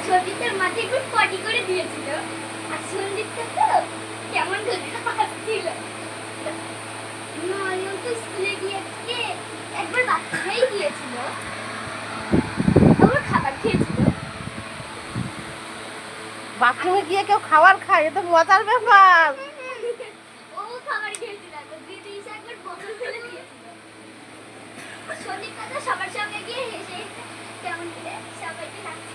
সন্দীপের মাথায় একটু পটি করে দিয়েছিল আর সন্দীপটা তো কেমন করে হাসছিল। নয়ন তো স্কুলে গিয়েছে একবার বাচ্চাই গিয়েছিল, আবার খাবার খেয়েছিল। বাথরুমে গিয়ে কেউ খাবার খায়, এ তো মজার ব্যাপার। ও খাবার খেয়েছিল, একবার দিদি এসে একবার বোতল ফেলে দিয়েছিল। সন্দীপটা তো সবার সঙ্গে গিয়ে হেসে কেমন করে সবাইকে হাসছে।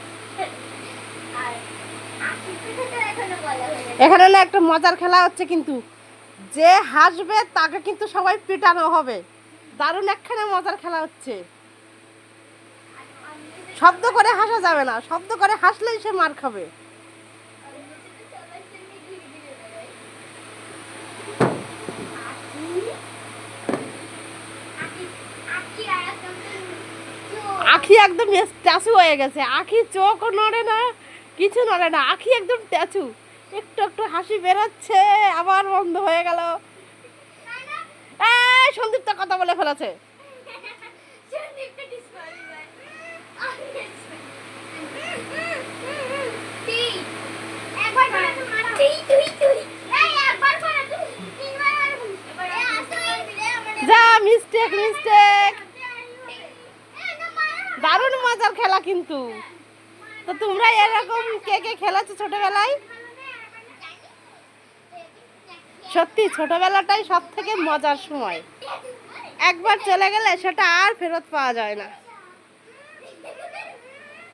আর আশিসকে তো এখনো বলা হয়নি। এখানে না একটা মজার খেলা হচ্ছে, কিন্তু যে হাসবে তাকে কিন্তু সবাই পিটানো হবে। দারুণ একখানে মজার খেলা হচ্ছে। শব্দ করে হাসা যাবে না, শব্দ করে হাসলেই সে মার খাবে। আখি একদম স্ট্যাচু হয়ে গেছে, আখি চোখও নড়ে না, কিছু নড়ে না, আখি একদম স্ট্যাচু। একটু একটু হাসি বেরোচ্ছে, আবার বন্ধ হয়ে গেল। এই সন্দীপ তো কথা বলে ফেলেছে। যা, মিস্টেক মিস্টেক। দারুণ মজার খেলা কিন্তু। তো তোমরা এরকম কে কে খেলেছো ছোটবেলায়? সত্যি ছোটবেলাটাই সব থেকে মজার সময়। একবার চলে গেলে সেটা আর ফেরত পাওয়া যায় না।